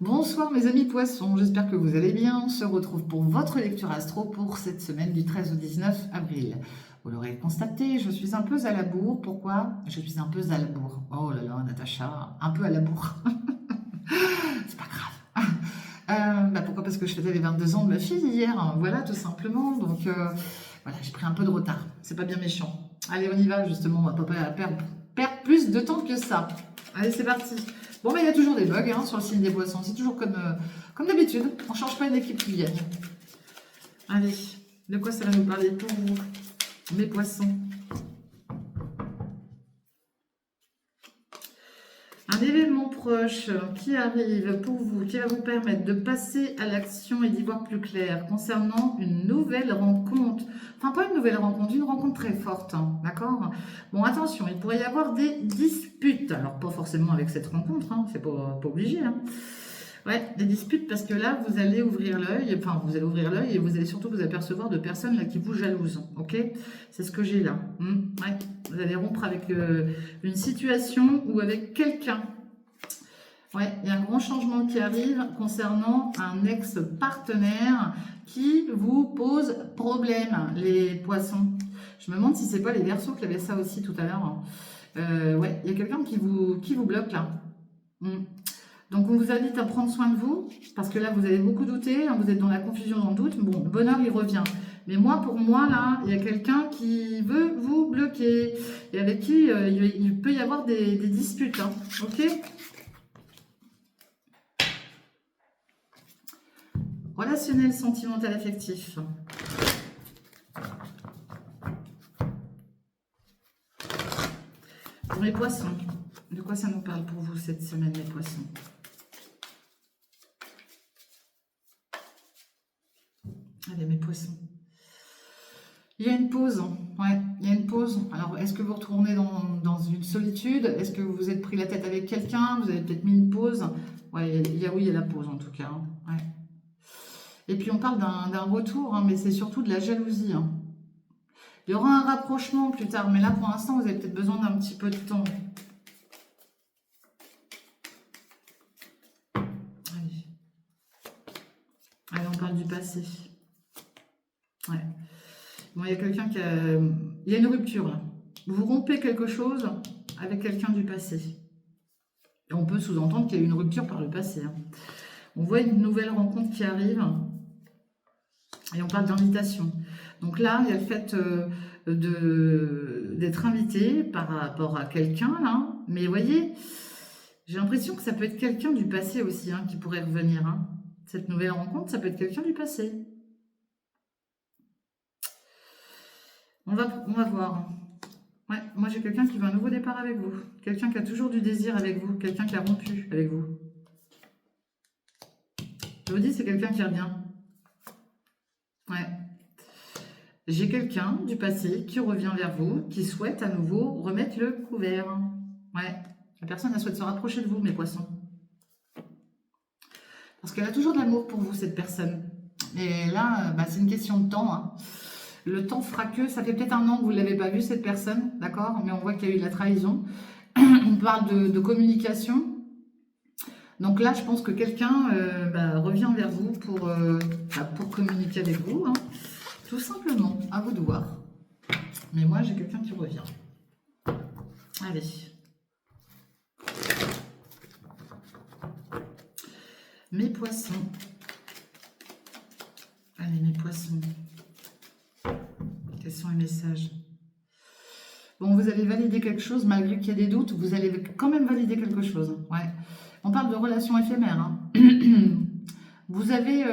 Bonsoir mes amis poissons, j'espère que vous allez bien. On se retrouve pour votre lecture astro pour cette semaine du 13 au 19 avril. Vous l'aurez constaté, je suis un peu à la bourre. Pourquoi? Je suis un peu à la bourre. Oh là là, Natacha, un peu à la bourre. C'est pas grave. Pourquoi? Parce que je fêtais les 22 ans de ma fille hier. Voilà, tout simplement. Donc voilà, j'ai pris un peu de retard. C'est pas bien méchant. Allez, on y va justement. On va pas perdre plus de temps que ça. Allez, c'est parti. Bon, il y a toujours des bugs sur le signe des poissons. C'est toujours comme d'habitude. On ne change pas une équipe qui gagne. Allez, de quoi ça va nous parler pour vous, mes poissons? Un événement proche qui arrive pour vous, qui va vous permettre de passer à l'action et d'y voir plus clair concernant une nouvelle rencontre. Enfin, pas une nouvelle rencontre, une rencontre très forte, d'accord? Bon, attention, il pourrait y avoir des disputes. Alors, pas forcément avec cette rencontre, c'est pas obligé. Ouais, des disputes parce que là, vous allez ouvrir l'œil, et vous allez surtout vous apercevoir de personnes là qui vous jalousent, ok? C'est ce que j'ai là. Ouais, vous allez rompre avec une situation ou avec quelqu'un. Ouais, il y a un grand changement qui arrive concernant un ex-partenaire qui vous pose problème, les poissons. Je me demande si c'est pas les Verseaux qui avaient ça aussi tout à l'heure. Ouais, il y a quelqu'un qui vous bloque là. Donc, on vous invite à prendre soin de vous, parce que là, vous avez beaucoup douté, vous êtes dans la confusion, dans le doute. Bon, le bonheur, il revient. Mais pour moi, là, il y a quelqu'un qui veut vous bloquer, et avec qui il peut y avoir des disputes, ok? Relationnel, sentimental, affectif. Pour les poissons, de quoi ça nous parle pour vous cette semaine, les poissons? Allez, mes poissons. Il y a une pause, ouais, il y a une pause. Alors, est-ce que vous retournez dans une solitude? Est-ce que vous vous êtes pris la tête avec quelqu'un? Vous avez peut-être mis une pause? Ouais, il y a la pause en tout cas. Ouais. Et puis, on parle d'un retour, mais c'est surtout de la jalousie. Il y aura un rapprochement plus tard, mais là, pour l'instant, vous avez peut-être besoin d'un petit peu de temps. Allez. Allez, on parle du passé. Ouais. Bon, il y a quelqu'un qui a... Il y a une rupture, là. Vous rompez quelque chose avec quelqu'un du passé. Et on peut sous-entendre qu'il y a eu une rupture par le passé. On voit une nouvelle rencontre qui arrive. Et on parle d'invitation. Donc là, il y a le fait d'être invité par rapport à quelqu'un, là. Mais vous voyez, j'ai l'impression que ça peut être quelqu'un du passé aussi, qui pourrait revenir. Cette nouvelle rencontre, ça peut être quelqu'un du passé. On va voir. Ouais, moi j'ai quelqu'un qui veut un nouveau départ avec vous. Quelqu'un qui a toujours du désir avec vous. Quelqu'un qui a rompu avec vous. Je vous dis, c'est quelqu'un qui revient. Ouais. J'ai quelqu'un du passé qui revient vers vous, qui souhaite à nouveau remettre le couvert. Ouais. La personne, elle souhaite se rapprocher de vous, mes poissons. Parce qu'elle a toujours de l'amour pour vous, cette personne. Et là, c'est une question de temps. Le temps fera que, ça fait peut-être un an que vous ne l'avez pas vu, cette personne, d'accord? Mais on voit qu'il y a eu de la trahison. On parle de communication. Donc là, je pense que quelqu'un revient vers vous pour communiquer avec vous. Tout simplement, à vous de voir. Mais moi, j'ai quelqu'un qui revient. Allez. Mes poissons. Allez, mes poissons. Quels sont les messages? Bon, vous allez valider quelque chose, malgré qu'il y ait des doutes, vous allez quand même valider quelque chose. Ouais. On parle de relations éphémères. Vous avez,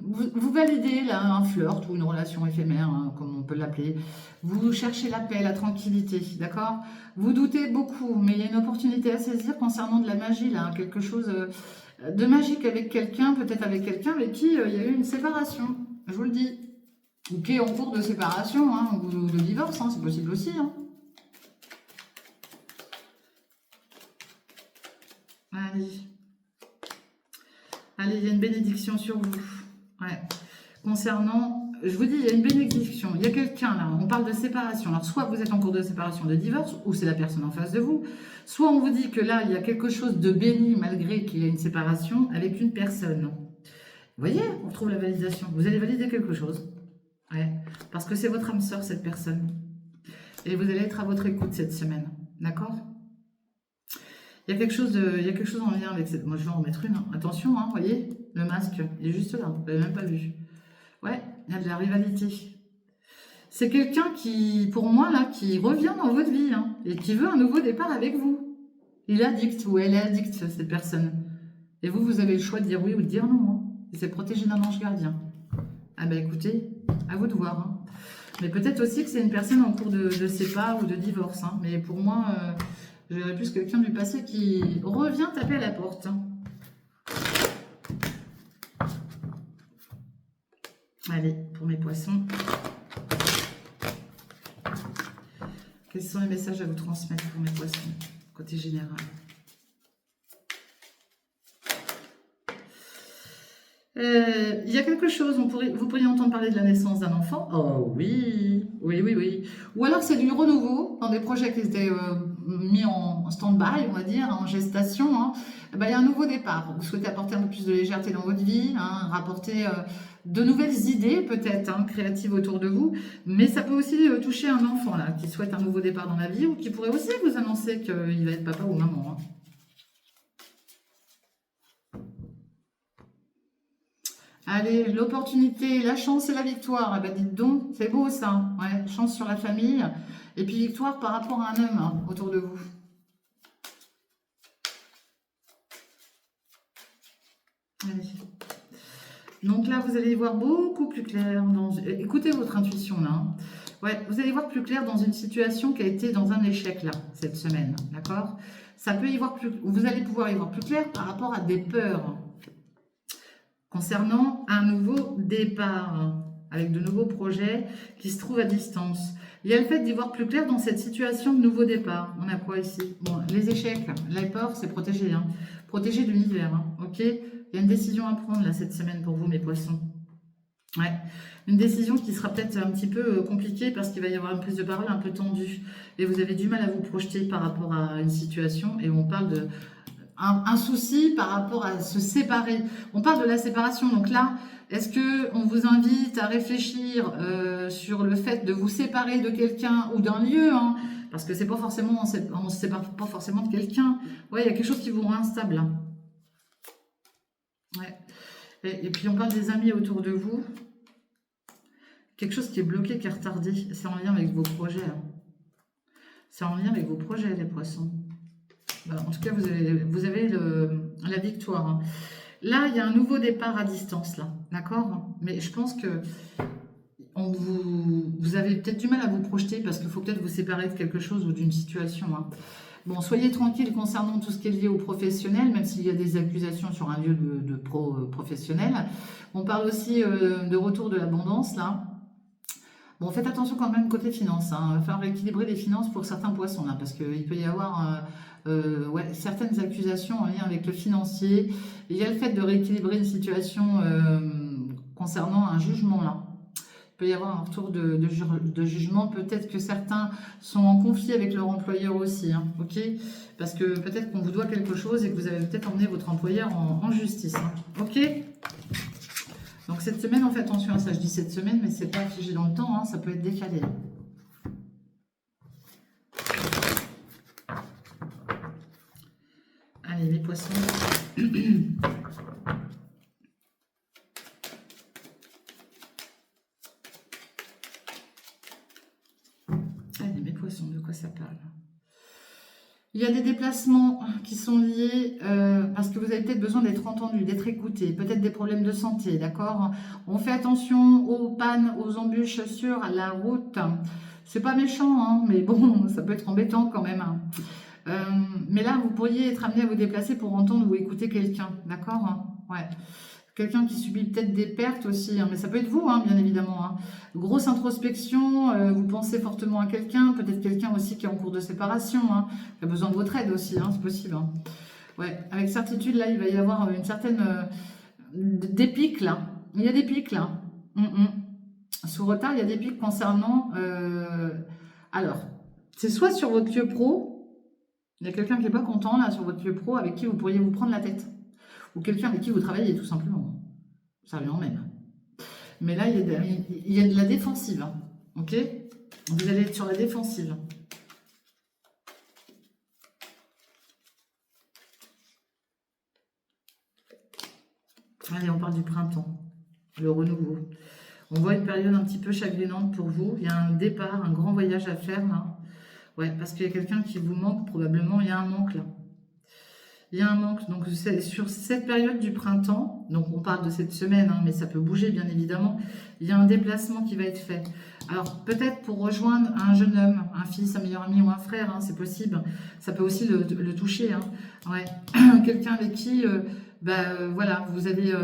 vous validez là, un flirt ou une relation éphémère, comme on peut l'appeler. Vous cherchez la paix, la tranquillité, d'accord? Vous doutez beaucoup, mais il y a une opportunité à saisir concernant de la magie, là, quelque chose de magique avec quelqu'un, peut-être avec quelqu'un avec qui il y a eu une séparation, je vous le dis. Ou qui est en cours de séparation, ou de divorce, c'est possible aussi. Allez. Allez, il y a une bénédiction sur vous. Ouais. Concernant je vous dis, il y a une bénédiction. Il y a quelqu'un là, on parle de séparation. Alors, soit vous êtes en cours de séparation, de divorce, ou c'est la personne en face de vous. Soit on vous dit que là, il y a quelque chose de béni malgré qu'il y a une séparation avec une personne. Vous voyez, on retrouve la validation. Vous allez valider quelque chose. Ouais, parce que c'est votre âme sœur, cette personne. Et vous allez être à votre écoute cette semaine. D'accord? Il y a quelque chose en lien avec cette... Moi, je vais en remettre une. Hein. Attention, hein, vous voyez, le masque, il est juste là. Vous l'avez même pas vu. Ouais, il y a de la rivalité. C'est quelqu'un qui, pour moi, là, qui revient dans votre vie hein, et qui veut un nouveau départ avec vous. Il est addict ou elle est addict, cette personne. Et vous, vous avez le choix de dire oui ou de dire non. Hein. Et c'est protégé d'un ange gardien. Ah ben écoutez, à vous de voir. Hein. Mais peut-être aussi que c'est une personne en cours de sépa ou de divorce. Hein. Mais pour moi, je verrais plus quelqu'un du passé qui revient taper à la porte. Hein. Allez, pour mes poissons. Quels sont les messages à vous transmettre pour mes poissons, côté général? Il y a quelque chose, vous pourriez entendre parler de la naissance d'un enfant. Oh oui, oui, oui, oui. Ou alors c'est du renouveau dans des projets qui étaient mis en stand-by, on va dire, en gestation. Hein. Ben, il y a un nouveau départ. Vous souhaitez apporter un peu plus de légèreté dans votre vie, hein, rapporter de nouvelles idées peut-être hein, créatives autour de vous. Mais ça peut aussi toucher un enfant là qui souhaite un nouveau départ dans la vie ou qui pourrait aussi vous annoncer qu'il va être papa ou maman. Hein. Allez, l'opportunité, la chance et la victoire. Eh ben, dites donc, c'est beau ça. Ouais, chance sur la famille. Et puis victoire par rapport à un homme hein, autour de vous. Allez. Donc là, vous allez y voir beaucoup plus clair. Écoutez votre intuition là. Hein. Ouais, vous allez voir plus clair dans une situation qui a été dans un échec là, cette semaine. D'accord? Ça peut y voir plus... Vous allez pouvoir y voir plus clair par rapport à des peurs. Concernant un nouveau départ, avec de nouveaux projets qui se trouvent à distance. Il y a le fait d'y voir plus clair dans cette situation de nouveau départ. On a quoi ici? Bon, les échecs, la peur, c'est protégé. Hein. Protégé de l'univers, hein, ok? Il y a une décision à prendre là cette semaine pour vous, mes poissons. Ouais, une décision qui sera peut-être un petit peu compliquée parce qu'il va y avoir une prise de parole un peu tendue. Et vous avez du mal à vous projeter par rapport à une situation. Et on parle de... Un souci par rapport à se séparer. On parle de la séparation. Donc là, est-ce qu'on vous invite à réfléchir sur le fait de vous séparer de quelqu'un ou d'un lieu hein, parce que c'est pas forcément, on se sépare pas forcément de quelqu'un. Ouais, il y a quelque chose qui vous rend instable. Hein. Ouais. Et puis on parle des amis autour de vous. Quelque chose qui est bloqué, qui est retardé. C'est en lien avec vos projets. Hein. C'est en lien avec vos projets, les poissons. En tout cas, vous avez la victoire. Hein. Là, il y a un nouveau départ à distance, là, d'accord? Mais je pense que vous avez peut-être du mal à vous projeter parce qu'il faut peut-être vous séparer de quelque chose ou d'une situation. Hein. Bon, soyez tranquille concernant tout ce qui est lié au professionnel, même s'il y a des accusations sur un lieu de professionnel. On parle aussi de retour de l'abondance, là. Bon, faites attention quand même côté finance. Hein. Il va falloir rééquilibrer les finances pour certains poissons, là, parce qu'il peut y avoir ouais, certaines accusations en lien avec le financier. Il y a le fait de rééquilibrer une situation concernant un jugement, là. Il peut y avoir un retour de jugement. Peut-être que certains sont en conflit avec leur employeur aussi, hein, ok? Parce que peut-être qu'on vous doit quelque chose et que vous avez peut-être emmené votre employeur en justice, hein, ok? Donc cette semaine, on fait attention à ça. Je dis cette semaine, mais c'est pas figé dans le temps, hein, ça peut être décalé. Allez, les poissons. Allez, mes poissons, de quoi ça parle? Il y a des déplacements qui sont liés parce que vous avez peut-être besoin d'être entendu, d'être écouté, peut-être des problèmes de santé, d'accord? On fait attention aux pannes, aux embûches sur la route. C'est pas méchant, hein, mais bon, ça peut être embêtant quand même. Hein. Mais là, vous pourriez être amené à vous déplacer pour entendre ou écouter quelqu'un, d'accord? Ouais. Quelqu'un qui subit peut-être des pertes aussi, hein, mais ça peut être vous, hein, bien évidemment. Hein. Grosse introspection, vous pensez fortement à quelqu'un, peut-être quelqu'un aussi qui est en cours de séparation, hein, qui a besoin de votre aide aussi, hein, c'est possible. Hein. Ouais, avec certitude, là, il va y avoir une certaine... des pics, là. Il y a des pics, là. Sous retard, il y a des pics concernant... alors, c'est soit sur votre lieu pro, il y a quelqu'un qui n'est pas content là sur votre lieu pro avec qui vous pourriez vous prendre la tête. Ou quelqu'un avec qui vous travaillez tout simplement. Ça lui emmène. Mais là, il y a de la défensive. Hein. Ok? Vous allez être sur la défensive. Allez, on parle du printemps. Le renouveau. On voit une période un petit peu chagrinante pour vous. Il y a un départ, un grand voyage à faire là. Ouais, parce qu'il y a quelqu'un qui vous manque, probablement. Il y a un manque là. Il y a un manque. Donc, sur cette période du printemps, donc on parle de cette semaine, hein, mais ça peut bouger bien évidemment, il y a un déplacement qui va être fait. Alors, peut-être pour rejoindre un jeune homme, un fils, un meilleur ami ou un frère, hein, c'est possible. Ça peut aussi le toucher. Hein. Ouais. Quelqu'un avec qui, voilà, vous avez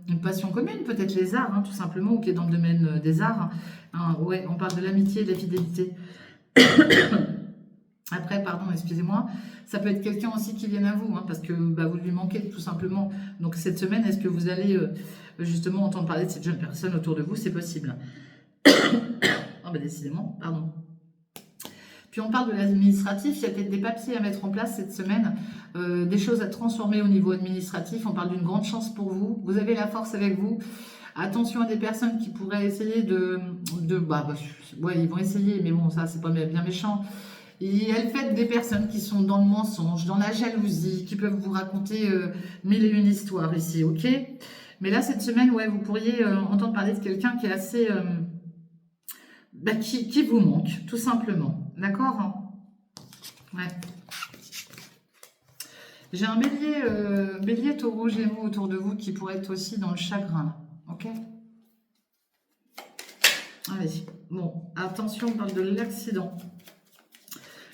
une passion commune, peut-être les arts, hein, tout simplement, ou qui est dans le domaine des arts. Hein. Ouais, on parle de l'amitié et de la fidélité. Après, pardon, excusez-moi, ça peut être quelqu'un aussi qui vienne à vous, hein, parce que vous lui manquez tout simplement. Donc cette semaine, est-ce que vous allez justement entendre parler de cette jeune personne autour de vous? C'est possible. Oh, décidément, pardon. Puis on parle de l'administratif, il y a peut-être des papiers à mettre en place cette semaine, des choses à transformer au niveau administratif. On parle d'une grande chance pour vous. Vous avez la force avec vous. Attention à des personnes qui pourraient essayer ouais, ils vont essayer, mais bon, ça, c'est pas bien méchant. Il y a le fait des personnes qui sont dans le mensonge, dans la jalousie, qui peuvent vous raconter mille et une histoires ici, ok? Mais là, cette semaine, ouais, vous pourriez entendre parler de quelqu'un qui est assez... qui vous manque, tout simplement. D'accord, hein? Ouais. J'ai un bélier, taureau, gémeaux autour de vous qui pourrait être aussi dans le chagrin, là. Ok? Allez, bon, attention, on parle de l'accident.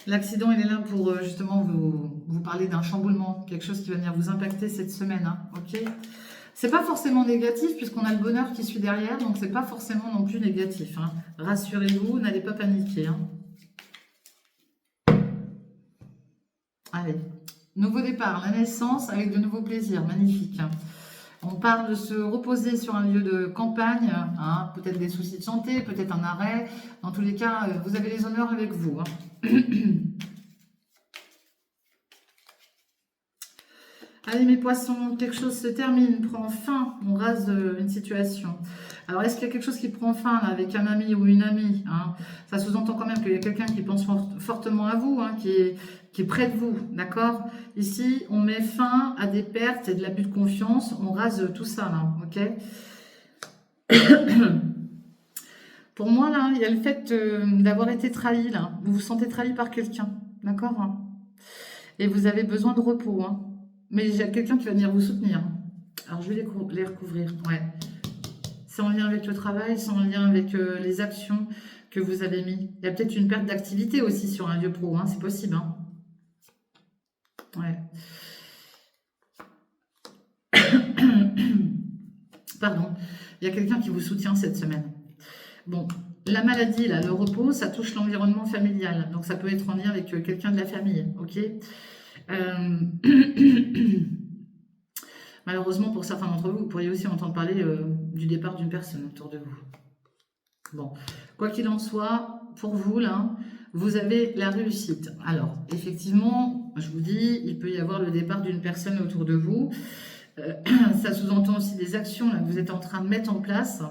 L'accident, il est là pour justement vous parler d'un chamboulement, quelque chose qui va venir vous impacter cette semaine, hein, ok? C'est pas forcément négatif puisqu'on a le bonheur qui suit derrière, donc c'est pas forcément non plus négatif. Hein. Rassurez-vous, n'allez pas paniquer. Hein. Allez, nouveau départ, la naissance avec de nouveaux plaisirs, magnifique. Hein. On parle de se reposer sur un lieu de campagne, hein, peut-être des soucis de santé, peut-être un arrêt. Dans tous les cas, vous avez les honneurs avec vous. Hein. Allez mes poissons, quelque chose se termine, prend fin, on rase une situation. Alors est-ce qu'il y a quelque chose qui prend fin là, avec un ami ou une amie, hein? Ça sous-entend quand même qu'il y a quelqu'un qui pense fortement à vous, hein, qui est près de vous, d'accord? Ici, on met fin à des pertes et de l'abus de confiance, on rase tout ça là, ok? Pour moi là, il y a le fait d'avoir été trahi là, vous vous sentez trahi par quelqu'un, d'accord? Hein? Et vous avez besoin de repos, hein? Mais il y a quelqu'un qui va venir vous soutenir. Alors, je vais les recouvrir. Ouais. C'est en lien avec le travail, c'est en lien avec les actions que vous avez mis. Il y a peut-être une perte d'activité aussi sur un lieu pro. Hein, c'est possible. Hein. Ouais. Pardon. Il y a quelqu'un qui vous soutient cette semaine. Bon. La maladie, là, le repos, ça touche l'environnement familial. Donc, ça peut être en lien avec quelqu'un de la famille. Ok ? Malheureusement, pour certains d'entre vous, vous pourriez aussi entendre parler du départ d'une personne autour de vous. Bon, quoi qu'il en soit, pour vous, là, vous avez la réussite. Alors, effectivement, je vous dis, il peut y avoir le départ d'une personne autour de vous. Ça sous-entend aussi des actions là, que vous êtes en train de mettre en place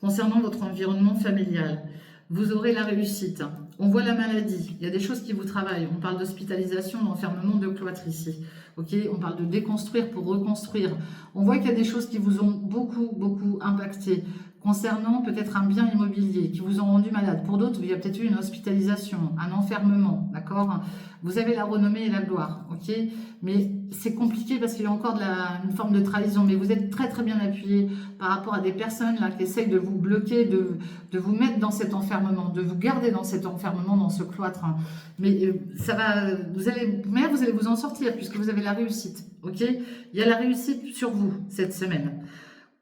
concernant votre environnement familial. Vous aurez la réussite. On voit la maladie. Il y a des choses qui vous travaillent. On parle d'hospitalisation, d'enfermement, de cloître ici. Ok, on parle de déconstruire pour reconstruire. On voit qu'il y a des choses qui vous ont beaucoup impacté concernant peut-être un bien immobilier qui vous ont rendu malade. Pour d'autres, il y a peut-être eu une hospitalisation, un enfermement, d'accord? Vous avez la renommée et la gloire, ok? Mais c'est compliqué parce qu'il y a encore une forme de trahison. Mais vous êtes très bien appuyé par rapport à des personnes là qui essayent de vous bloquer, de vous mettre dans cet enfermement, de vous garder dans cet enfermement, dans ce cloître. Hein. Mais ça va, vous allez vous en sortir puisque vous avez la réussite, ok? Il y a la réussite sur vous cette semaine.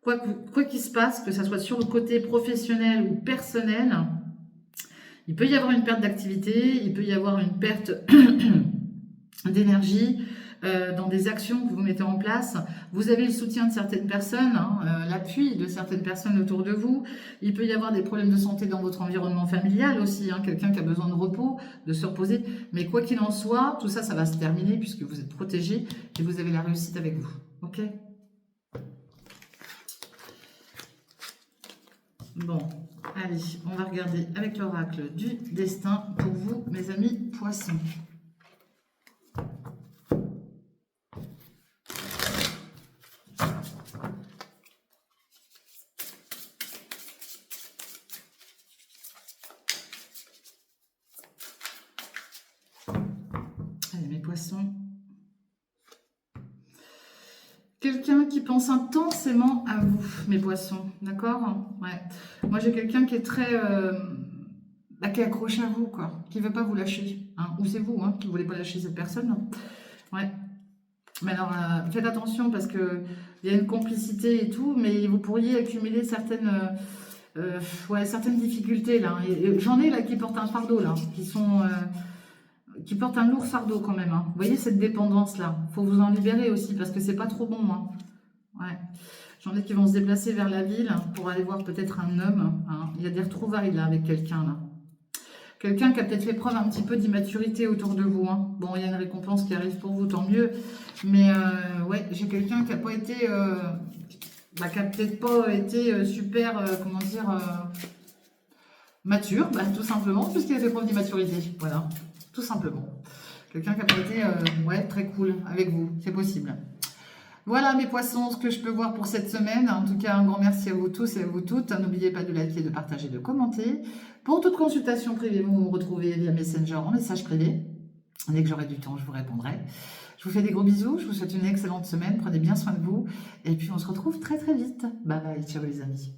Quoi qu'il se passe, que ce soit sur le côté professionnel ou personnel, il peut y avoir une perte d'activité, il peut y avoir une perte d'énergie, dans des actions que vous mettez en place. Vous avez le soutien de certaines personnes, hein, l'appui de certaines personnes autour de vous. Il peut y avoir des problèmes de santé dans votre environnement familial aussi, hein, quelqu'un qui a besoin de repos, de se reposer. Mais quoi qu'il en soit, tout ça, ça va se terminer puisque vous êtes protégé et vous avez la réussite avec vous. Ok? Bon, allez, on va regarder avec l'oracle du destin pour vous, mes amis poissons. Allez, mes poissons. Quelqu'un qui pense intensément à vous, mes poissons, d'accord? Ouais. Moi, j'ai quelqu'un qui est très... qui est accroché à vous, quoi. Qui ne veut pas vous lâcher. Hein. Ou c'est vous, hein, qui ne voulez pas lâcher cette personne. Non. Ouais. Mais alors, faites attention parce que il y a une complicité et tout, mais vous pourriez accumuler certaines... ouais, certaines difficultés, là. J'en ai, là, qui portent un fardeau, là. Qui portent un lourd fardeau, quand même. Hein. Vous voyez cette dépendance-là. Il faut vous en libérer aussi, parce que c'est pas trop bon, hein. Ouais. J'en ai qui vont se déplacer vers la ville pour aller voir peut-être un homme. Hein. Il y a des retrouvailles là avec quelqu'un là. Quelqu'un qui a peut-être fait preuve un petit peu d'immaturité autour de vous. Hein. Bon, il y a une récompense qui arrive pour vous, tant mieux. Mais ouais, j'ai quelqu'un qui n'a pas été... qui a peut-être pas été super, comment dire, mature, tout simplement, puisqu'il a fait preuve d'immaturité. Voilà, tout simplement. Quelqu'un qui n'a pas été ouais, très cool avec vous, c'est possible. Voilà mes poissons, ce que je peux voir pour cette semaine. En tout cas, un grand merci à vous tous et à vous toutes. N'oubliez pas de liker, de partager, de commenter. Pour toute consultation privée, vous me retrouvez via Messenger en message privé. Dès que j'aurai du temps, je vous répondrai. Je vous fais des gros bisous. Je vous souhaite une excellente semaine. Prenez bien soin de vous. Et puis, on se retrouve très très vite. Bye bye. Ciao les amis.